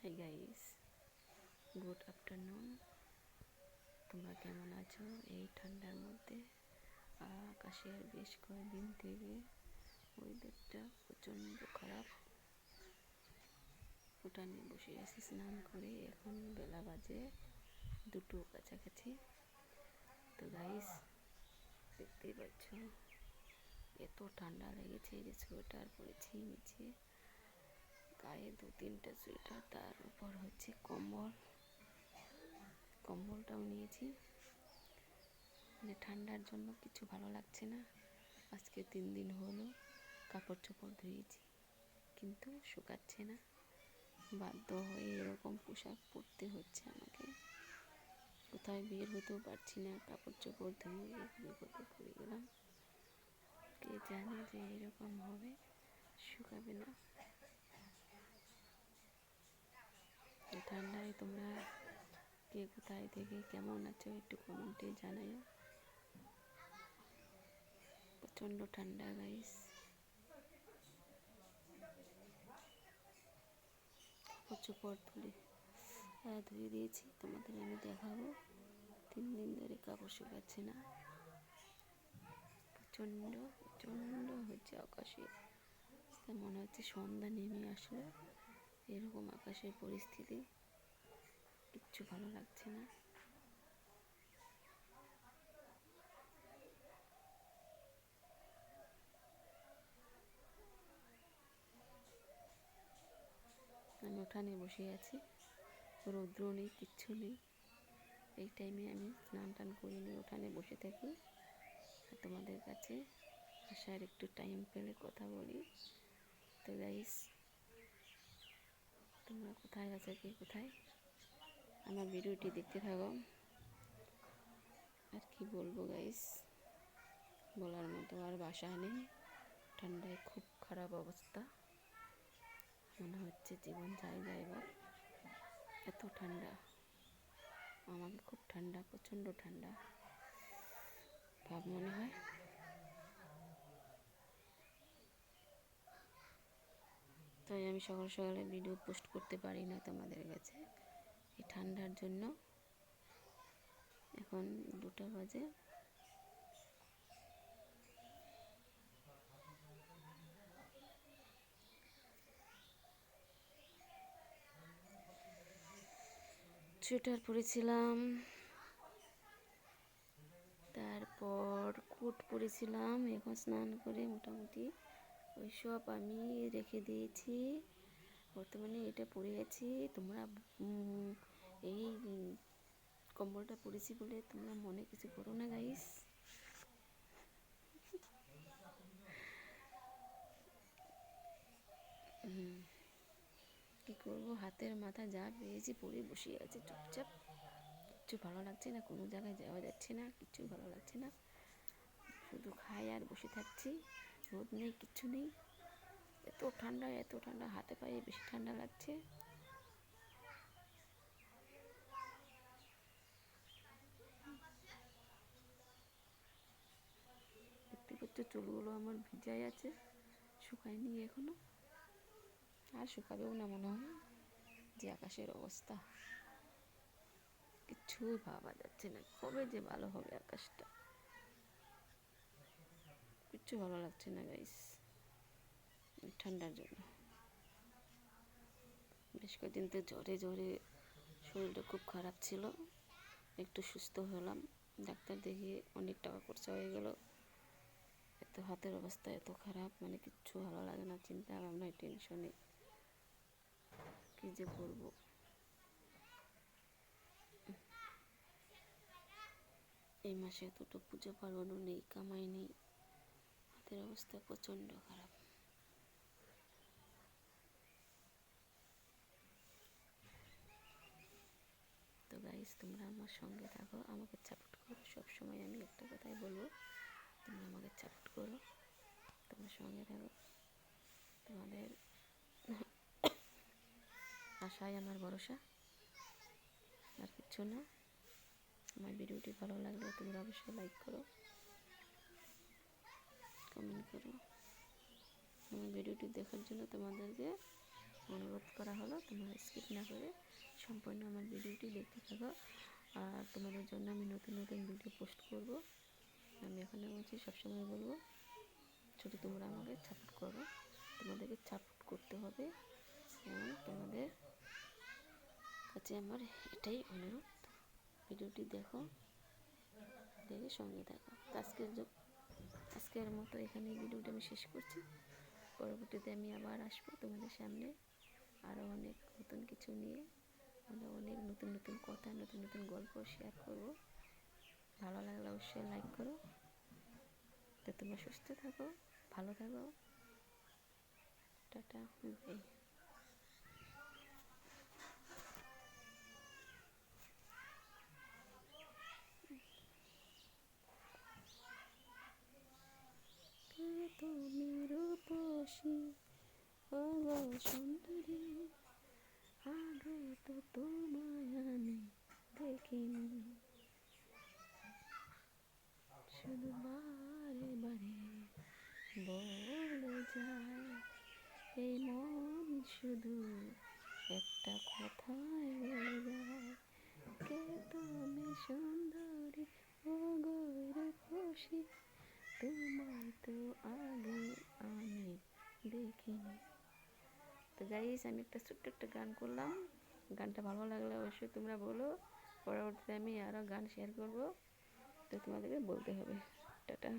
Hi guys, good afternoon. তোমরা কেমন আছো এই ঠান্ডার মধ্যে? আকাশের বেশ কয়েকদিন থেকে ওয়েদারটা প্রচণ্ড খারাপ। উঠানে বসে আছি স্নান করে, এখন বেলা বাজে 2টো কাছাকাছি। তো গাইস, দেখতেই পাচ্ছ এত ঠান্ডা লেগেছে যে সোয়েটার পরেছি নিচে, গায়ে 2-3টা সোয়েটার, তার উপর হচ্ছে কম্বলটাও নিয়েছি। মানে ঠান্ডার জন্য কিছু ভালো লাগছে না। আজকে 3 দিন হলো কাপড় চোপড় ধুয়েছি, কিন্তু শুকাচ্ছে না। বাধ্য হয়ে এরকম পোশাক পরতে হচ্ছে আমাকে। কোথায় বের হতেও পারছি না, কাপড় চোপড় ধুয়ে বিপদে পড়ে গেলাম। কে জানে যে এরকম হবে, শুকাবে না। ঠান্ডায় তোমরা কে কোথায় থেকে কেমন আছো একটু কমেন্টে জানাও। প্রচণ্ড ঠান্ডা গাইস। কাপড় চোপড় ধুয়ে দিয়েছি, তোমাদের আমি দেখাবো। 3 দিন ধরে কাপড় শুকাচ্ছে না। প্রচণ্ড প্রচণ্ড হচ্ছে আকাশে, মনে হচ্ছে সন্ধ্যা নেমে আসলো, এরকম আকাশের পরিস্থিতি। কিচ্ছু ভালো লাগছে না। আমি উঠানে বসে আছি, রৌদ্র নেই, কিচ্ছু নেই। এই টাইমে আমি স্নান টান করে নিয়ে উঠানে বসে থাকি, আর তোমাদের কাছে আসার একটু টাইম পেলে কথা বলি। তো গাইস, তোমরা কোথায় আছো, কে কোথায়, আমার ভিডিওটি দেখতে থাকো। আর কি বলবো গাইস, বলার মতো আর ভাষা নেই। ঠান্ডায় খুব খারাপ অবস্থা, মনে হচ্ছে জীবন যায় এবার। এত ঠান্ডা, আমাকে খুব ঠান্ডা, প্রচণ্ড ঠান্ডা ভাব মনে হয়। তাই আমি সকাল সকালে ভিডিও পোস্ট করতে পারি না তোমাদের কাছে, এই ঠান্ডার জন্য। এখন 2টা বাজে। সোয়েটার পরেছিলাম, তারপর কোট পরেছিলাম। এখন স্নান করে মোটামুটি ওইসব আমি রেখে দিয়েছি। বর্তমানে এটা পরে আছি। তোমরা এই কম্বলটা পরেছি বলে তোমরা মনে কিছু করো না গাইস। কী করবো, হাতের মাথা যা পেয়েছি পরে বসে আছে চুপচাপ। কিচ্ছু ভালো লাগছে না, কোনো জায়গায় যাওয়া যাচ্ছে না, কিচ্ছু ভালো লাগছে না। শুধু খাই আর বসে থাকছি, রোদ নেই, কিচ্ছু নেই। এত ঠান্ডা, এত ঠান্ডা, হাতে পায়ে বেশি ঠান্ডা লাগছে। দেখতে পাচ্ছ চুলগুলো আমার ভিজাই আছে, শুকায়নি এখনো, আর শুকাবেও না মনে হয়। যে আকাশের অবস্থা, কিচ্ছুই ভাবা যাচ্ছে না কবে যে ভালো হবে আকাশটা। কিচ্ছু ভালো লাগছে না গাইস, ঠান্ডার জন্য। বেশ কয়েকদিন তো জ্বরে শরীরটা খুব খারাপ ছিল, একটু সুস্থ হলাম। ডাক্তার দেখিয়ে অনেক টাকা খরচা হয়ে গেল। এত হাতের অবস্থা এত খারাপ, মানে কিচ্ছু ভালো লাগে না, চিন্তা ভাবনায় টেনশনে কী যে করবো। এই মাসে দুটো পুজো পার্বণও নেই, কামাই নেই, হাতের অবস্থা প্রচণ্ড খারাপ। তো গাইস, তোমরা আমার সঙ্গে থাকো, আমাকে সাপোর্ট করো। সবসময় আমি একটা কথাই বলবো, তোমরা আমাকে সাপোর্ট করো, তোমার সঙ্গে থাকো। তোমাদের আশাই আমার ভরসা, আর কিচ্ছু না। আমার ভিডিওটি ভালো লাগলে তোমরা অবশ্যই লাইক করো, কমেন্ট করো। আমার ভিডিওটি দেখার জন্য তোমাদেরকে অনুরোধ করা হলো তোমরা স্কিপ না করে সম্পূর্ণ আমার ভিডিওটি দেখতে থাকো। আর তোমাদের জন্য আমি নতুন নতুন ভিডিও পোস্ট করব। আমি এখানে বলছি, সবসময় বলবো, শুধু তোমরা আমাকে সাপোর্ট করো, তোমাদেরকে সাপোর্ট করতে হবে এবং তোমাদের কাছে আমার এটাই অনুরোধ। ভিডিওটি দেখো, দেখে সঙ্গে থাকো। আজকের মতো এখানে ভিডিওটা আমি শেষ করছি। পরবর্তীতে আমি আবার আসবো তোমাদের সামনে আরও অনেক নতুন কিছু নিয়ে, অনেক নতুন নতুন কথা, নতুন নতুন গল্প শেয়ার করব। ভালো লাগলে অবশ্যই লাইক করো। তো তোমরা সুস্থ থাকো, ভালো থাকো, টাটা, বাই। তুমি রূপসী ওগো সুন্দরী, আগে তো তোমায় আমি দেখিনি, শুধু বারে বারে বলে যায় এই মন, শুধু একটা কথাই বলে যায়, কে তুমি সুন্দরী ওগো রূপসী, তোমায় তো আগে আমি দেখিনি। তো গাইস, আমি একটা ছোট্ট একটা গান করলাম। গানটা ভালো লাগলে অবশ্যই তোমরা বলো। পরবর্তীতে আমি আরও গান শেয়ার করব, তো তোমাদেরকে বলতে হবে। টাটা।